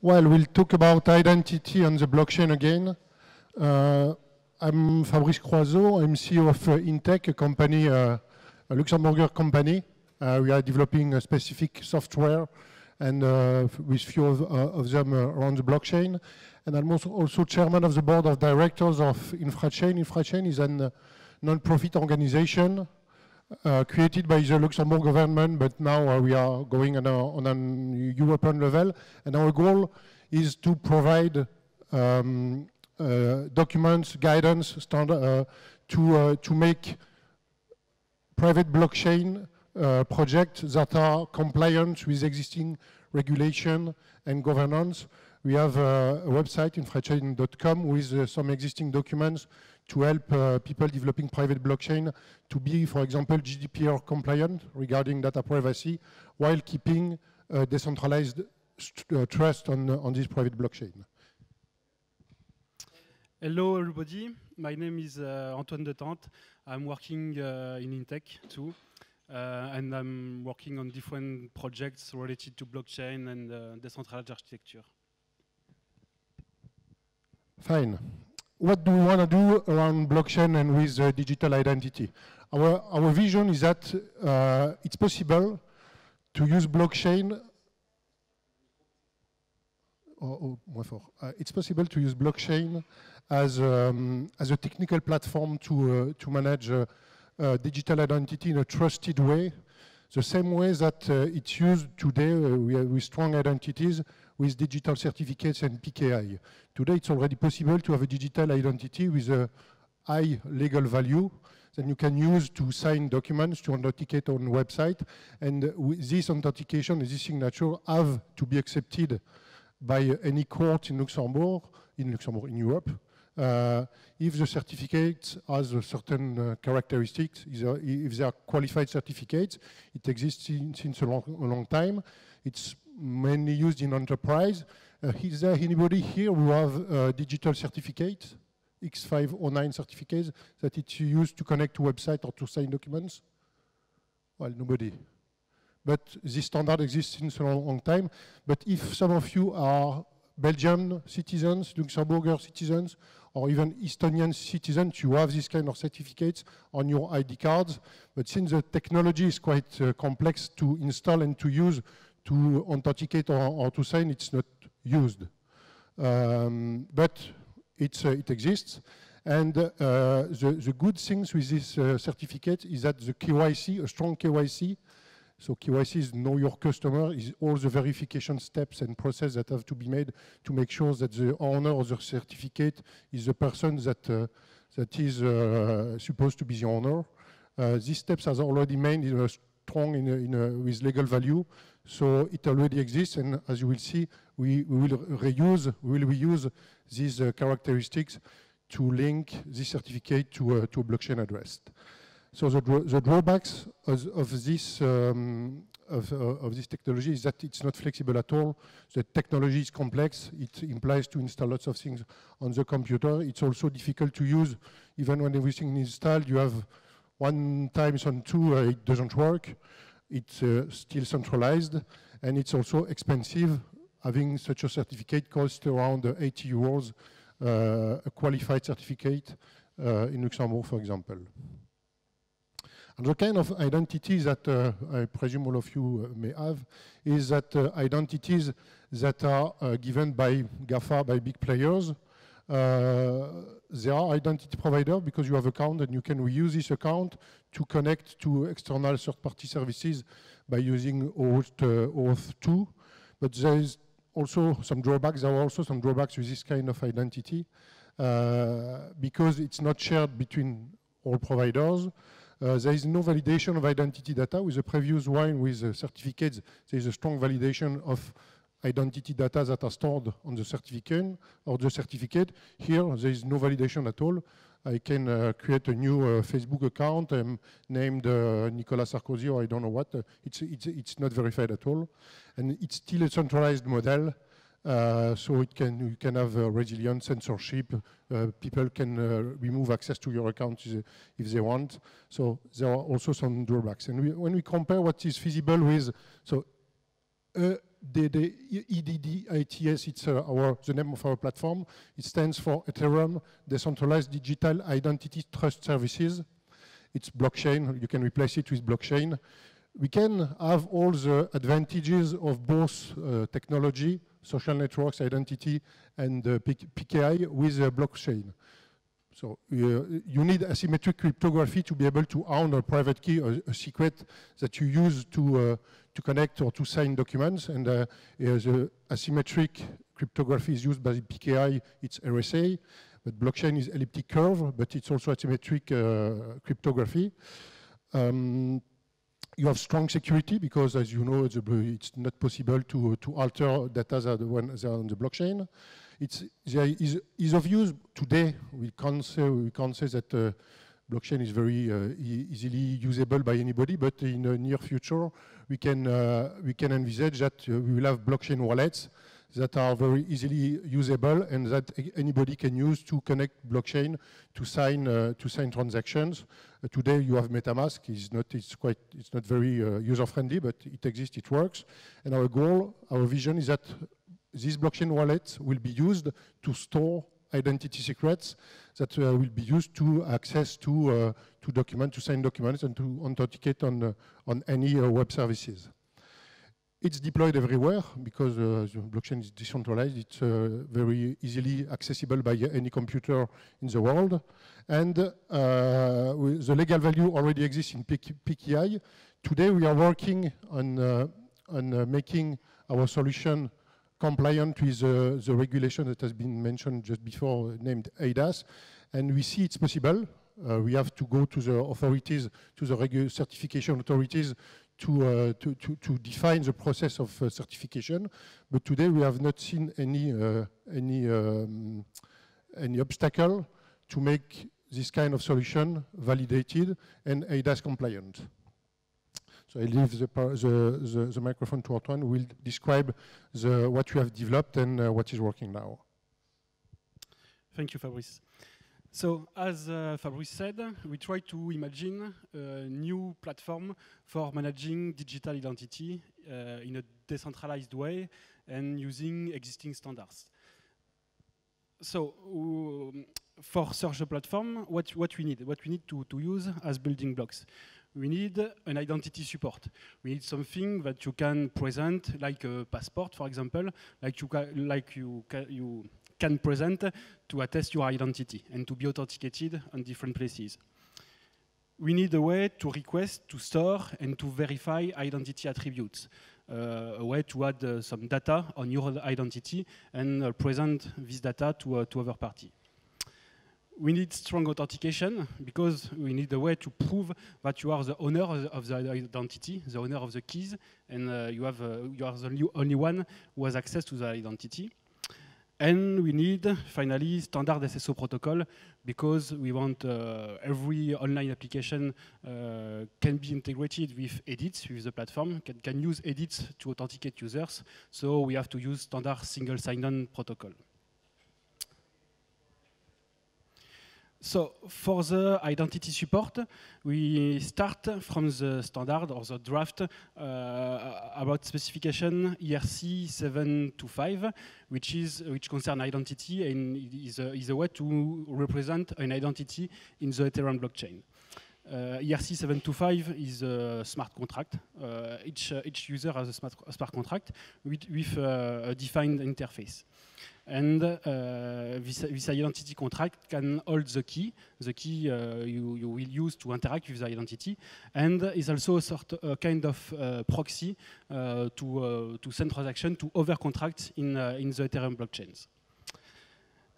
Well, we'll talk about identity on the blockchain again. I'm Fabrice Croiseau. I'm CEO of Intech, a company, a Luxembourger company. We are developing a specific software and with few of them around the blockchain. And I'm also chairman of the board of directors of Infrachain. Infrachain is a non-profit organization created by the Luxembourg government, but now we are going on a European level. And our goal is to provide documents, guidance, standard to make private blockchain projects that are compliant with existing regulation and governance. We have a website, infrachain.com, with some existing documents to help people developing private blockchain to be, for example, GDPR compliant regarding data privacy, while keeping decentralized trust on this private blockchain. Hello, everybody. My name is Antoine Detente. I'm working in Intech too, and I'm working on different projects related to blockchain and decentralized architecture. Fine. What do we want to do around blockchain and with digital identity? Our vision is that it's possible to use blockchain. It's possible to use blockchain as a technical platform to manage digital identity in a trusted way, the same way that it's used today with strong identities with digital certificates and PKI. Today it's already possible to have a digital identity with a high legal value that you can use to sign documents, to authenticate on website, and this authentication and this signature have to be accepted by any court in Luxembourg, in Europe, if the certificate has certain characteristics, if they are qualified certificates. It exists since a long time. It's mainly used in enterprise. Is there anybody here who have digital certificates, X509 certificates, that it's used to connect to website or to sign documents? Well, nobody. But this standard exists since a long time. But if some of you are Belgian citizens, Luxembourger citizens, or even Estonian citizens, you have this kind of certificates on your ID cards. But since the technology is quite complex to install and to use, to authenticate or to sign, it's not used. But it exists. And the good things with this certificate is that the KYC, a strong KYC, so KYC is know your customer, is all the verification steps and process that have to be made to make sure that the owner of the certificate is the person that is supposed to be the owner. These steps are already made in a strong with legal value, so it already exists. And as you will see, we will reuse these characteristics to link this certificate to a blockchain address. So the drawbacks of this technology is that it's not flexible at all. The technology is complex. It implies to install lots of things on the computer. It's also difficult to use. Even when everything is installed, you have one times on two, it doesn't work. It's still centralized, and it's also expensive. Having such a certificate costs around 80 euros, a qualified certificate in Luxembourg, for example. And the kind of identities that I presume all of you may have is that identities that are given by GAFA, by big players. They are identity provider because you have account and you can reuse this account to connect to external third-party services by using Auth2. But there is also some drawbacks. There are also some drawbacks with this kind of identity because it's not shared between all providers. There is no validation of identity data. With the previous one, with certificates, there is a strong validation of identity data that are stored on the certificate or the certificate. Here, there is no validation at all. I can create a new Facebook account named Nicolas Sarkozy, or I don't know what. It's not verified at all, and it's still a centralized model. So you can have resilient censorship. People can remove access to your account if they want. So there are also some drawbacks. And when we compare what is feasible with, so the EDDITS, it's the name of our platform. It stands for Ethereum Decentralized Digital Identity Trust Services. It's blockchain. You can replace it with blockchain. We can have all the advantages of both technology, social networks, identity, and PKI with blockchain. So you need asymmetric cryptography to be able to own a private key, a secret that you use to connect or to sign documents. And the asymmetric cryptography is used by PKI, it's RSA. But blockchain is elliptic curve, but it's also asymmetric cryptography. You have strong security because, as you know, it's not possible to alter data that are on the blockchain. There is ease of use. Today, we can't say that blockchain is very easily usable by anybody, but in the near future, we can envisage that we will have blockchain wallets that are very easily usable and that anybody can use to connect blockchain to sign transactions. Today you have MetaMask. It's not very user friendly, but it exists. It works. And our goal, our vision is that these blockchain wallets will be used to store identity secrets that will be used to access to documents, to sign documents, and to authenticate on any web services. It's deployed everywhere because the blockchain is decentralized. It's very easily accessible by any computer in the world. And the legal value already exists in PKI. Today we are working on making our solution compliant with the regulation that has been mentioned just before, named eIDAS. And we see it's possible. We have to go to the authorities, to the certification authorities to define the process of certification. But today we have not seen any obstacle to make this kind of solution validated and eIDAS compliant. So I leave the microphone to Antoine, who will describe what we have developed and what is working now. Thank you, Fabrice. So, as Fabrice said, we try to imagine a new platform for managing digital identity in a decentralized way and using existing standards. So, for such a platform, what we need to use as building blocks. We need an identity support. We need something that you can present, like a passport, for example, like you can present to attest your identity and to be authenticated on different places. We need a way to request, to store, and to verify identity attributes. A way to add some data on your identity and present this data to other parties. We need strong authentication because we need a way to prove that you are the owner of the identity, the owner of the keys, and you are the only one who has access to the identity. And we need, finally, standard SSO protocol because we want every online application can be integrated with edits, with the platform, can use edits to authenticate users. So we have to use standard single sign-on protocol. So for the identity support, we start from the standard or the draft about specification ERC 725, which concern identity and is a way to represent an identity in the Ethereum blockchain. ERC 725 is a smart contract. Each user has a smart contract with a defined interface. And this identity contract can hold the key you will use to interact with the identity, and is also a kind of proxy to send transaction to other contracts in the Ethereum blockchains.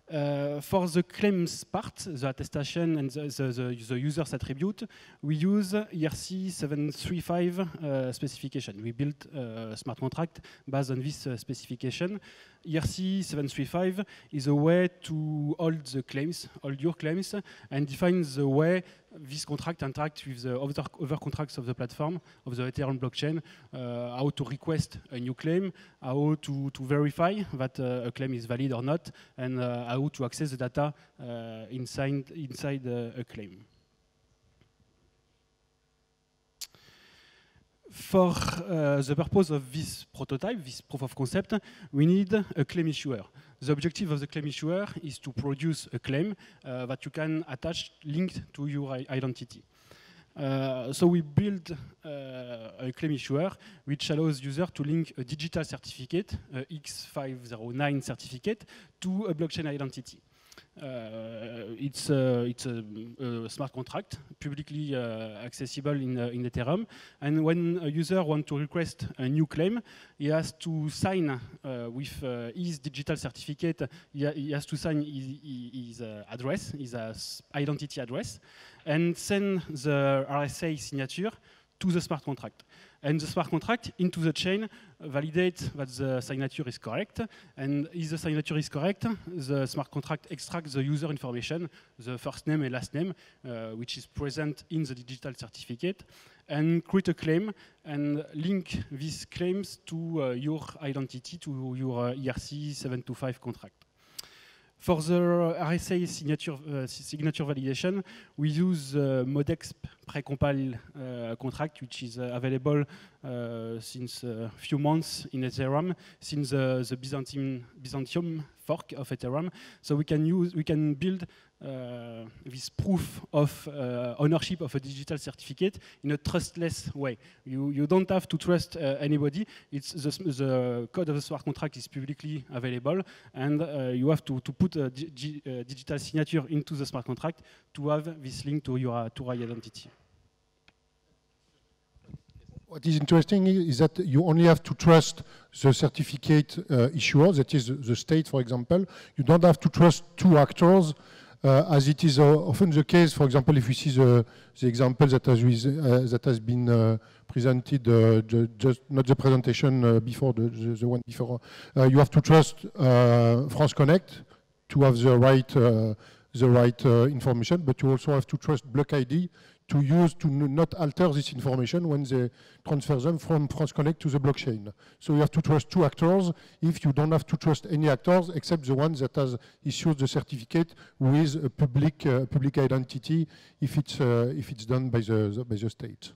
For the claims part, the attestation and the user's attribute, we use ERC 735 specification. We built a smart contract based on this specification. ERC 735 is a way to hold your claims, and define the way this contract interacts with the other contracts of the platform, of the Ethereum blockchain, how to request a new claim, how to verify that a claim is valid or not, and how to access the data inside a claim. For the purpose of this prototype, this proof of concept, we need a claim issuer. The objective of the claim issuer is to produce a claim that you can attach linked to your identity. So we build a claim issuer which allows user to link a digital certificate, a X509 certificate, to a blockchain identity. It's a smart contract, publicly accessible in Ethereum. And when a user wants to request a new claim, he has to sign with his digital certificate. He has to sign his address, his identity address, and send the RSA signature to the smart contract. And the smart contract into the chain validates that the signature is correct. And if the signature is correct, the smart contract extracts the user information, the first name and last name, which is present in the digital certificate, and create a claim and link these claims to your identity, to your ERC-725 contract. For the RSA signature validation, we use Modexp precompile contract, which is available since a few months in Ethereum, since the Byzantium fork of Ethereum. So we can build this proof of ownership of a digital certificate in a trustless way. You don't have to trust anybody. It's the code of the smart contract is publicly available, and you have to put a digital signature into the smart contract to have this link to your identity. What is interesting is that you only have to trust the certificate issuer, that is the state, for example. You don't have to trust two actors, as it is often the case. For example, if you see the example that has been presented, just not the presentation before, the one before, you have to trust France Connect to have the right information, but you also have to trust BlockID to not alter this information when they transfer them from France Connect to the blockchain. So you have to trust two actors if you don't have to trust any actors except the one that has issued the certificate with a public identity if it's done by the state.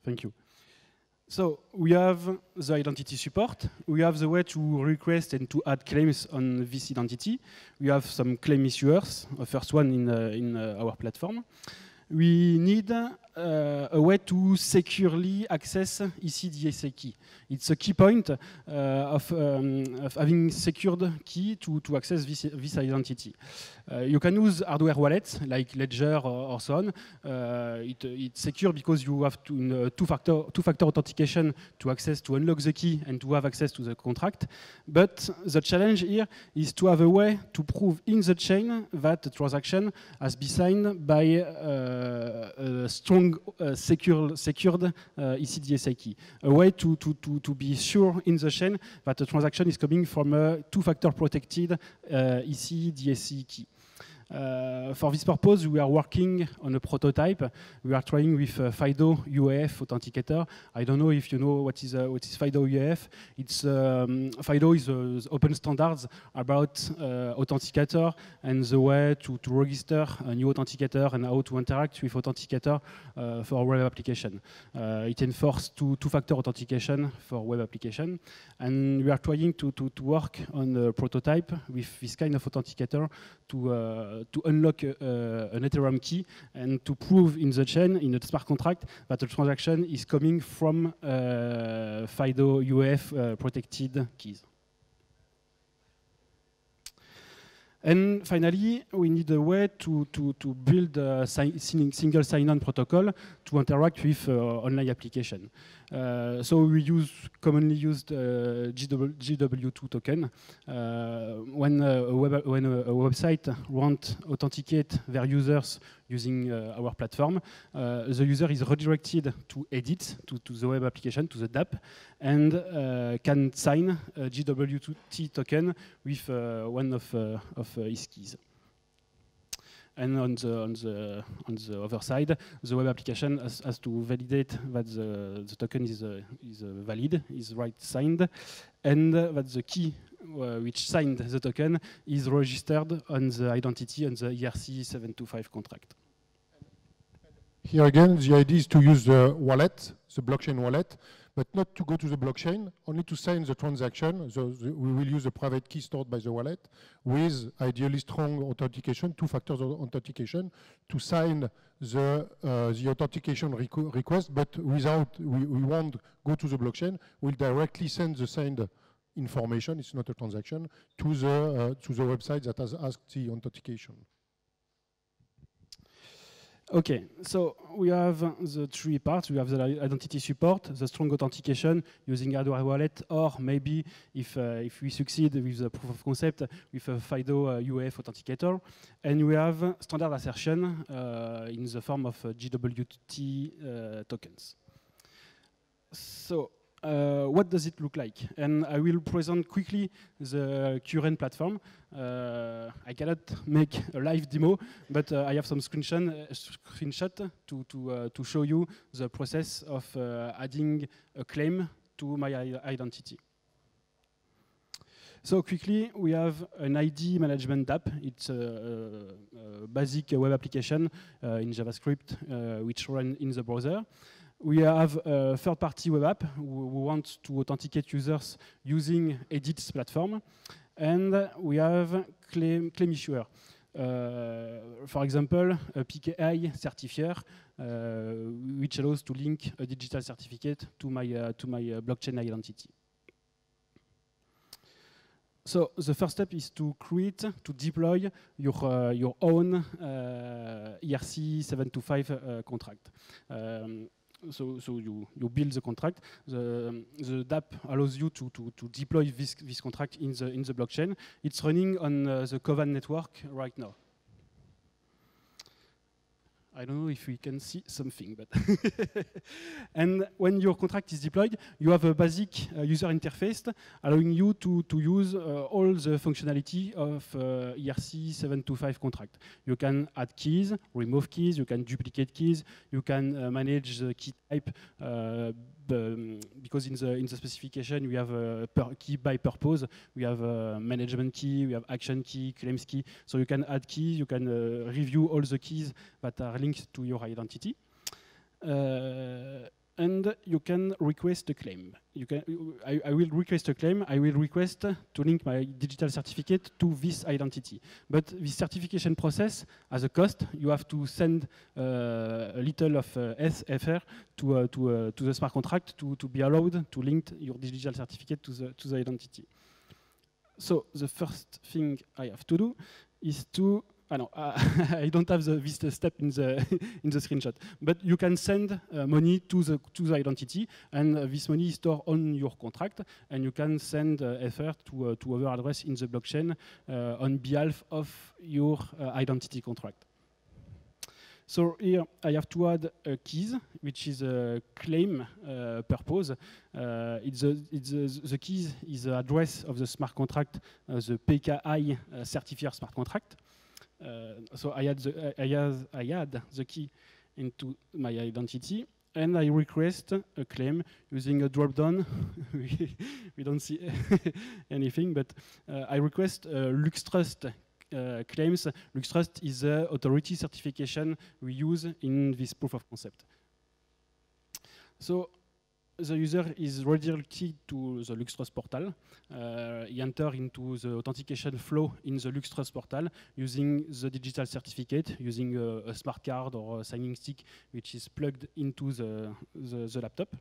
Thank you. So we have the identity support. We have the way to request and to add claims on this identity. We have some claim issuers, the first one in our platform. We need a way to securely access ECDSA key. It's a key point of having secured key to access this identity. You can use hardware wallets like Ledger or so on. It's secure because you have two-factor authentication to unlock the key and to have access to the contract. But the challenge here is to have a way to prove in the chain that the transaction has been signed by a strong secured ECDSA key. A way to be sure in the chain that the transaction is coming from a two-factor protected ECDSA key. For this purpose, we are working on a prototype. We are trying with FIDO UAF authenticator. I don't know if you know what is FIDO UAF. It's FIDO is open standards about authenticator and the way to register a new authenticator and how to interact with authenticator for web application. It enforces two-factor authentication for web application, and we are trying to work on a prototype with this kind of authenticator to unlock an Ethereum key and to prove in the chain, in a smart contract, that the transaction is coming from FIDO UAF protected keys. And finally, we need a way to build a single sign-on protocol to interact with online application. So we commonly used GW2 token. When a website wants to authenticate their users using our platform, the user is redirected to edit, to the web application, to the DApp, and can sign a GW2T token with one of his keys. And on the other side, the web application has to validate that the token is valid, is right signed, and that the key which signed the token is registered on the identity on the ERC-725 contract. Here again, the idea is to use the wallet, the blockchain wallet, but not to go to the blockchain, only to sign the transaction. So we will use the private key stored by the wallet with ideally strong authentication, two-factor authentication, to sign the authentication request, but without, we won't go to the blockchain. We'll directly send the signed information, it's not a transaction, to the website that has asked the authentication. Okay, so we have the three parts. We have the identity support, the strong authentication using hardware wallet, or maybe if we succeed with the proof of concept with a FIDO UEF authenticator. And we have standard assertion in the form of JWT tokens. So what does it look like? And I will present quickly the current platform. I cannot make a live demo, but I have some screenshot to show you the process of adding a claim to my identity. So quickly, we have an ID management app. It's a basic web application in JavaScript which runs in the browser. We have a third-party web app who wants to authenticate users using Edit's platform. And we have claim issuer. For example, a PKI certifier, which allows to link a digital certificate to my blockchain identity. So the first step is to deploy your own ERC-725 contract. So you build the contract. The DApp allows you to deploy this contract in the blockchain. It's running on the Kovan network right now. I don't know if we can see something, but and when your contract is deployed, you have a basic user interface allowing you to use all the functionality of ERC-725 contract. You can add keys, remove keys, you can duplicate keys, you can manage the key type because in the specification we have a key by purpose. We have a management key, we have action key, claims key. So you can add keys, you can review all the keys that are linked to your identity. And you can request a claim. I will request a claim. I will request to link my digital certificate to this identity. But this certification process has a cost. You have to send a little of SFR to the smart contract to be allowed to link your digital certificate to the identity. So the first thing I have to do is to I don't have this step in the screenshot, but you can send money to the identity, and this money is stored on your contract, and you can send FR to other address in the blockchain on behalf of your identity contract. So here I have to add keys, which is a claim purpose. The keys is the address of the smart contract, the PKI certifier smart contract. So I add the key into my identity, and I request a claim using a drop-down. we don't see anything, but I request LuxTrust claims. LuxTrust is the authority certification we use in this proof of concept. So the user is redirected to the LuxTrust portal. He enters into the authentication flow in the LuxTrust portal using the digital certificate, using a smart card or a signing stick, which is plugged into the laptop.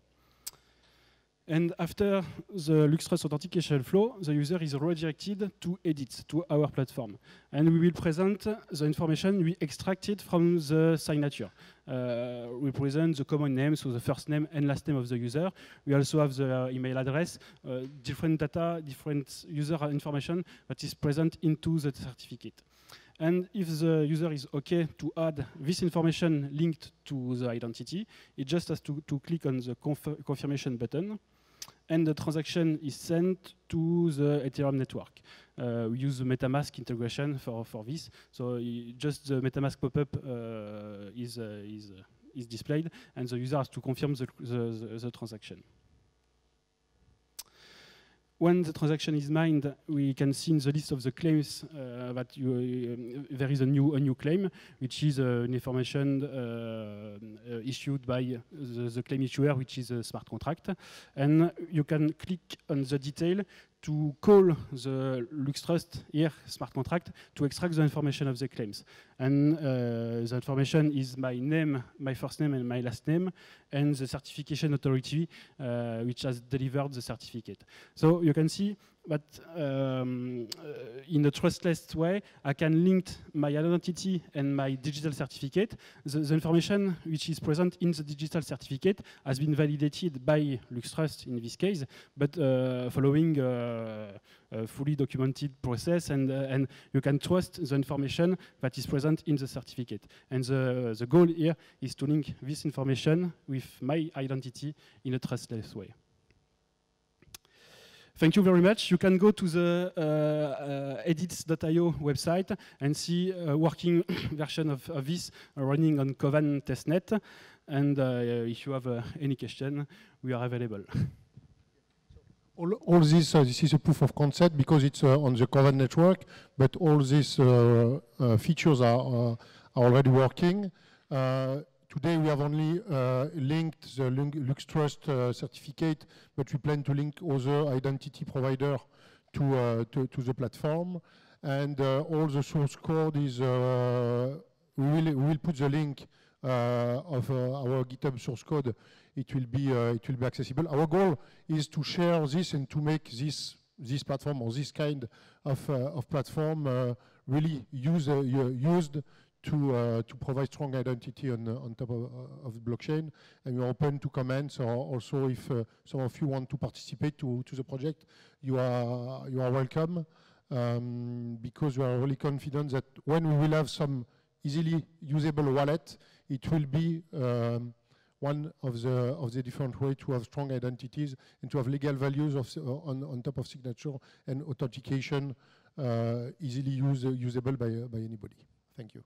And after the LuxTrust authentication flow, the user is redirected to Edit, to our platform. And we will present the information we extracted from the signature. We present the common name, so the first name and last name of the user. We also have the email address, different data, different user information that is present into the certificate. And if the user is OK to add this information linked to the identity, it just has to click on the confirmation button, and the transaction is sent to the Ethereum network. We use the MetaMask integration for this, so just the MetaMask pop-up is displayed, and the user has to confirm the transaction. when the transaction is mined, we can see in the list of the claims that there is a new claim, which is an information issued by the claim issuer, which is a smart contract. And you can click on the detail to call the LuxTrust here smart contract to extract the information of the claims. And the information is my name, my first name and my last name, and the certification authority which has delivered the certificate. So you can see that in a trustless way, I can link my identity and my digital certificate. The information which is present in the digital certificate has been validated by LuxTrust in this case, but following a fully documented process, and you can trust the information that is present in the certificate. And the goal here is to link this information with my identity in a trustless way. Thank you very much. You can go to the edits.io website and see a working version of this running on Kovan testnet. And if you have any question, we are available. All this, this is a proof of concept because it's on the Kovan network, but all these features are already working. Today we have only linked the LuxTrust certificate, but we plan to link other identity provider to the platform. And all the source code is, we will put the link of our GitHub source code. It will be accessible. Our goal is to share this and to make this platform or this kind of platform really used to provide strong identity on top of the blockchain. And we're open to comments, or also if some of you want to participate to the project, you are welcome, because we are really confident that when we will have some easily usable wallet, it will be one of the different ways to have strong identities and to have legal values on top of signature and authentication easily usable by anybody. Thank you.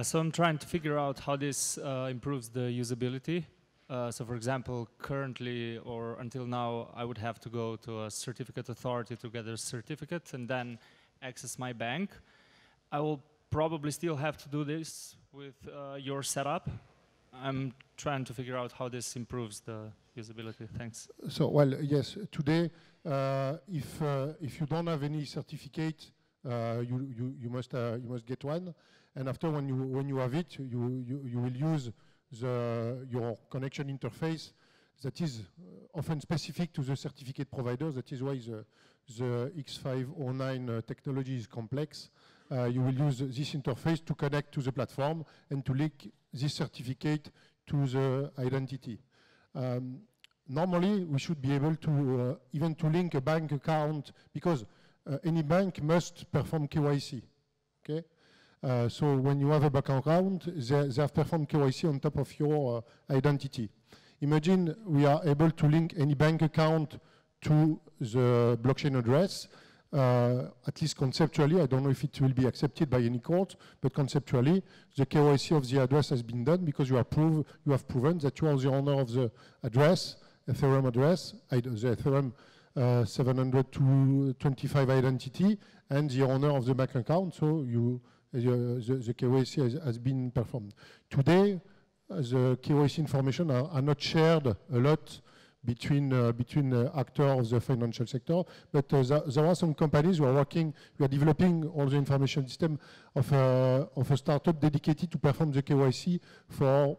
So I'm trying to figure out how this improves the usability. So for example, currently or until now, I would have to go to a certificate authority to get a certificate and then access my bank. I will probably still have to do this with your setup. I'm trying to figure out how this improves the usability. Thanks. So, well, yes, today, if you don't have any certificate, you must get one. And after, when you have it, you will use your connection interface that is often specific to the certificate provider. That is why the X509 technology is complex. You will use this interface to connect to the platform and to link this certificate to the identity. Normally, we should be able to even to link a bank account, because any bank must perform KYC. Okay. So when you have a bank account, they have performed KYC on top of your identity. Imagine we are able to link any bank account to the blockchain address, at least conceptually. I don't know if it will be accepted by any court, but conceptually, the KYC of the address has been done because you have proven that you are the owner of the address, Ethereum address, the Ethereum 725 identity, and the owner of the bank account. So the KYC has been performed. Today, the KYC information are not shared a lot between actors of the financial sector, but there are some companies who are developing all the information system of a startup dedicated to perform the KYC for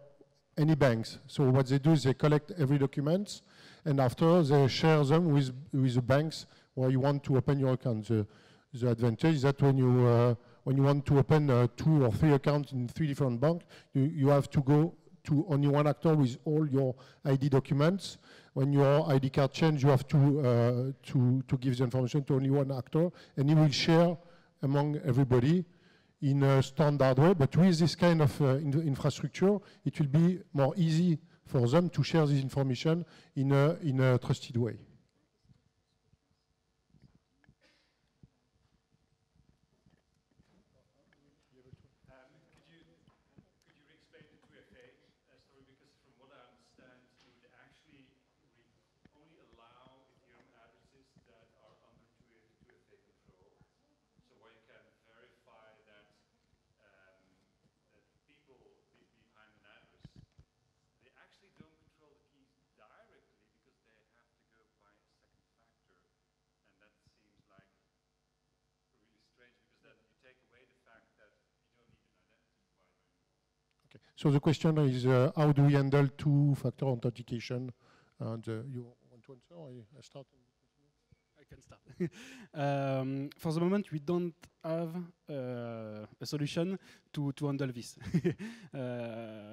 any banks. So what they do is they collect every document, and after they share them with the banks where you want to open your account. The advantage is that when you want to open 2 or 3 accounts in 3 different banks, you have to go to only one actor with all your ID documents. When your ID card changes, you have to give the information to only one actor, and he will share among everybody in a standard way. But with this kind of infrastructure, it will be more easy for them to share this information in a trusted way. So the question is, how do we handle two-factor authentication? And you want to answer, or I start? I can start. For the moment, we don't have a solution to handle this,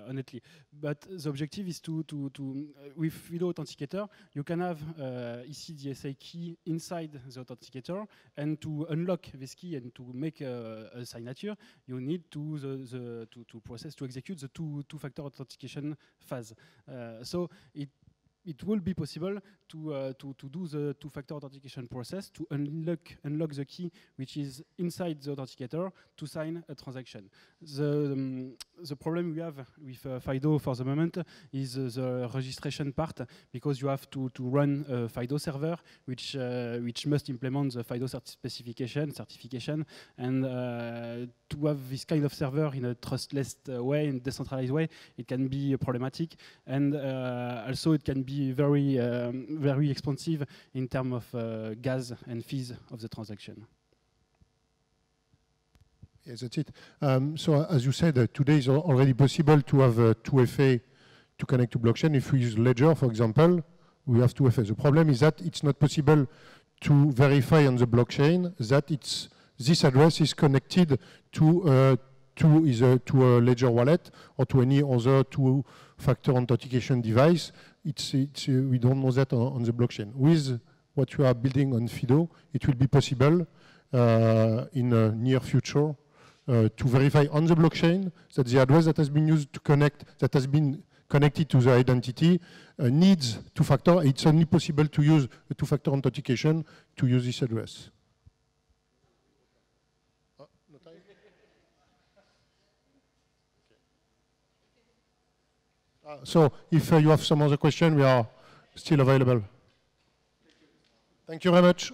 honestly. But the objective is with FIDO Authenticator, you can have ECDSA key inside the authenticator, and to unlock this key and to make a signature, you need to execute the two-factor authentication phase. So it will be possible to do the two-factor authentication process to unlock the key which is inside the authenticator to sign a transaction. The problem we have with FIDO for the moment is the registration part, because you have to run a FIDO server which must implement the FIDO certification, and to have this kind of server in a trustless way, in a decentralized way, it can be problematic, and also it can be very expensive in terms of gas and fees of the transaction. Yes, that's it. So as you said, today is already possible to have 2FA to connect to blockchain. If we use Ledger, for example, we have 2FA. The problem is that it's not possible to verify on the blockchain that this address is connected to a Ledger wallet or to any other two-factor authentication device. We don't know that on the blockchain. With what you are building on FIDO, it will be possible in the near future to verify on the blockchain that the address that has been used to connect, that has been connected to the identity, needs two-factor. It's only possible to use a two-factor authentication to use this address. So if you have some other question, we are still available. Thank you very much.